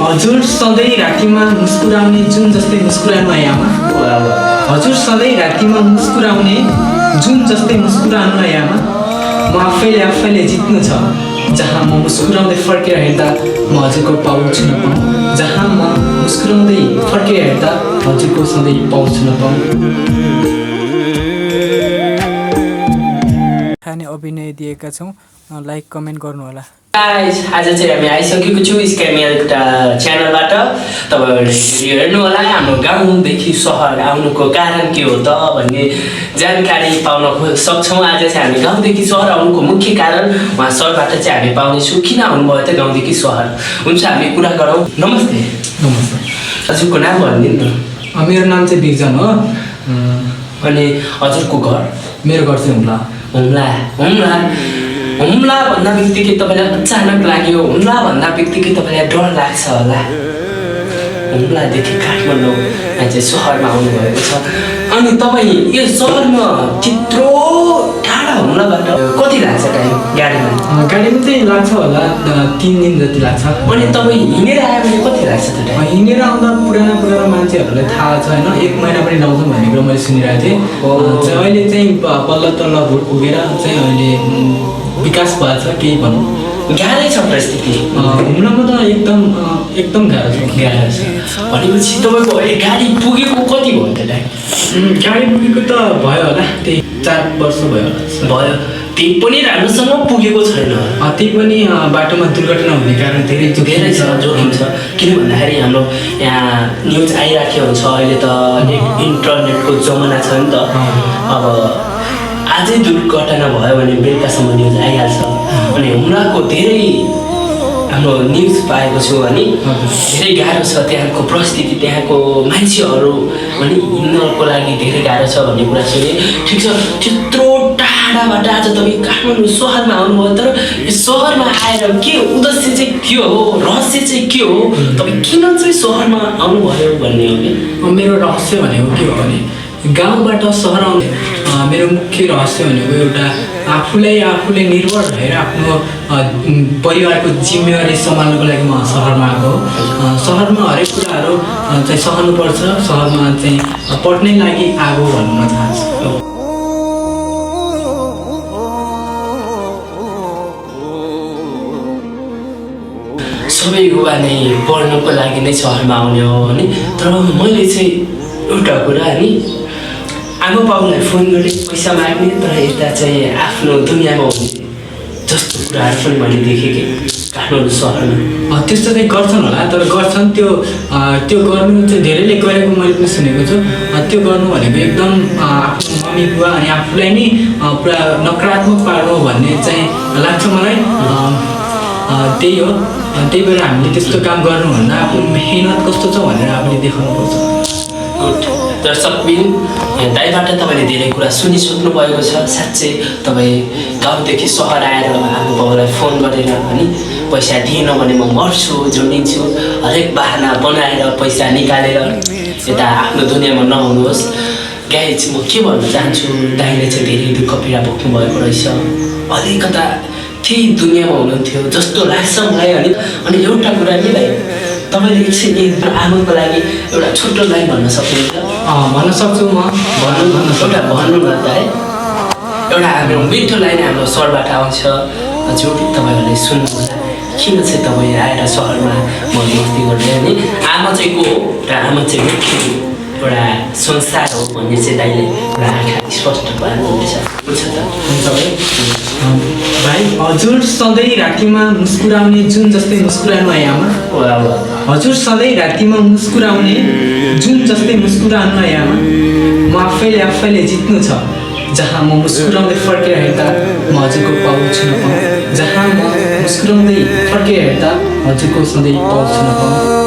हजुर सधैँ रातिमा मुस्कुराउने जुन जस्तै मुस्कुराउनु है आमा। हजुर सधैँ रातिमा मुस्कुराउने जुन जस्तै मुस्कुराउनु है आमा। म आफैले जित्नु छ जहाँ म मुस्कुराउँदै फर्केर हेर्दा म हजुरको पाउँछु नपाऊँ। जहाँ म मुस्कुराउँदै फर्केर हेर्दा हजुरको सधैँ पाउँछु नपाऊँ। खाने अभिनय दिएका छौँ, लाइक कमेन्ट गर्नुहोला। आज चाहिँ हामी आइसकेको छु स्क्यामेल च्यानलबाट। तपाईँहरूले हेर्नु होला हाम्रो गाउँदेखि सहर आउनुको कारण के हो त भन्ने जानकारी पाउन सक्छौँ। आज चाहिँ हामी गाउँदेखि सहर आउनुको मुख्य कारण उहाँ सरबाट चाहिँ हामी पाउनेछौँ। किन आउनुभयो त गाउँदेखि सहर? हुन्छ हामी कुरा गरौँ। नमस्ते। नमस्ते। हजुरको नाम भनिदिनु न। मेरो नाम चाहिँ बिरजन हो। अनि हजुरको घर? मेरो घर चाहिँ हुम्ला। हुम्ला भन्दा बित्तिकै तपाईँलाई अचानक लाग्यो, हुम्ला भन्दा बित्तिकै तपाईँलाई डर लाग्छ होला। हुम्लादेखि काठमाडौँ चाहिँ सहरमा आउनुभएको छ। अनि तपाईँ यो सहरमा त्यत्रो टाढा हुम्लाबाट कति लाग्छ टाइम गाडीमा? गाडीमा चाहिँ लाग्छ होला 3 दिन जति लाग्छ। अनि तपाईँ हिँडेर आयो भने कति लाग्छ त टाइम? हिँडेर आउँदा पुराना मान्छेहरूलाई थाहा छ होइन, 1 महिना पनि लाउँछ भन्ने कुरो मैले सुनिरहेको थिएँ। अहिले चाहिँ तल्ल भोट पुगेर चाहिँ अहिले विकास भएको छ केही भनौँ। गाह्रै छ परिस्थिति हुम्लामा त एकदम गाह्रो छ। भनेपछि तपाईँको अहिले गाडी पुगेको कति भयो त टाइम? गाडी पुगेको त भयो होला, त्यही 4 वर्ष भयो भयो। त्यही पनि राम्रोसँग पुगेको छैन। त्यही पनि बाटोमा दुर्घटना हुने कारण धेरै जोखिम छ। किन भन्दाखेरि हाम्रो यहाँ न्युज आइराखेको हुन्छ। अहिले त इन्टरनेटको जमाना छ नि त। अब आजै दुर्घटना भयो भने बेलुकासम्म न्युज आइहाल्छ। अनि हुम्लाको धेरै हाम्रो न्युज पाएको छु अनि धेरै गाह्रो छ त्यहाँको परिस्थिति, त्यहाँको मान्छेहरू अनि हिँड्नको लागि धेरै गाह्रो छ भन्ने कुरा सुने। ठिक छ, त्यत्रो टाढाबाट आज तपाईँ काठमाडौँ सहरमा आउनुभयो, तर यो सहरमा आएर के उद्देश्य चाहिँ के हो, रहस्य चाहिँ के हो, तपाईँ किन चाहिँ सहरमा आउनुभयो भन्ने हो कि? मेरो रहस्य भनेको के हो भने गाउँबाट सहर आउने मेरो मुख्य रहस्य भनेको एउटा आफूले निर्भर भएर आफ्नो परिवारको जिम्मेवारी सम्हाल्नुको लागि म सहरमा आएको हो। सहरमा हरेक कुराहरू चाहिँ सहनुपर्छ, सहरमा चाहिँ पढ्नै लागि आएको भन्न चाहन्छु। सबै युवा नै पढ्नको लागि नै सहरमा आउने हो नि। तर मैले चाहिँ एउटा कुरा नि आमा बाउलाई फोन गरेँ, पैसा माग्ने, तर यता चाहिँ आफ्नो दुनियाँमा हुने जस्तो कुराहरू पनि मैले देखेँ कि काठमाडौँ सहरमा। त्यस्तो चाहिँ गर्छन् होला, तर गर्छन् त्यो गर्नु चाहिँ धेरैले गरेको मैले पनि सुनेको छु। त्यो गर्नु भनेको एकदम आफ्नो मम्मी बुवा अनि आफूलाई नै पुरा नकारात्मक पार्नु भन्ने चाहिँ लाग्छ मलाई। त्यही हो। त्यही भएर हामीले त्यस्तो काम गर्नुभन्दा आफ्नो मेहनत कस्तो छ भनेर आफूले देखाउनुपर्छ। गुड। दर्शकबिन, दाइबाट तपाईँले धेरै कुरा सुनिसक्नु भएको छ। साँच्चै तपाईँ गाउँदेखि सहर आएर आमा बाउलाई फोन गरेर अनि पैसा दिएन भने म मर्छु, झुन्डिन्छु, हरेक बाहना बनाएर पैसा निकालेर यता आफ्नो दुनियाँमा नहुनुहोस्। गाइज, म के भन्न चाहन्छु, दाइले चाहिँ धेरै दुःख पीडा भोग्नु भएको रहेछ। अलिकता त्यही दुनियाँमा हुनुहुन्थ्यो जस्तो लाग्छ मलाई। अनि एउटा कुरा नि भाइ, तपाईँले एकछिन आमाको लागि एउटा छोटो लाइन भन्न सक्नुहुन्छ? भन्न सक्छु म। एउटा भन्नु न त है। एउटा हाम्रो मिठो लाइन हाम्रो सरबाट आउँछ, जो तपाईँहरूले सुन्नुहोला। किन चाहिँ तपाईँ आएर सहरमा मस्ती गर्दै अनि आमा चाहिँ को हो र आमा चाहिँ मुख्य एउटा संसार हो भन्ने चाहिँ दाइले एउटा आँखा स्पष्ट पार्नुहुनेछ। हुन्छ त? हुन्छ भाइ। हजुर सधैँ रातिमा मुस्कुराउने जुन जस्तै मुस्कुराउनु है आमा। हजुर सधैँ रातिमा मुस्कुराउने जुन जस्तै मुस्कुराउनु है आमा। म आफैले जित्नु छ जहाँ म मुस्कुराउँदै फर्केर हेर्दा म हजुरको पाउँछु नपाऊँ। जहाँ म मुस्कुराउँदै फर्केर हेर्दा हजुरको सधैँ पाउँछु नपाऊँ।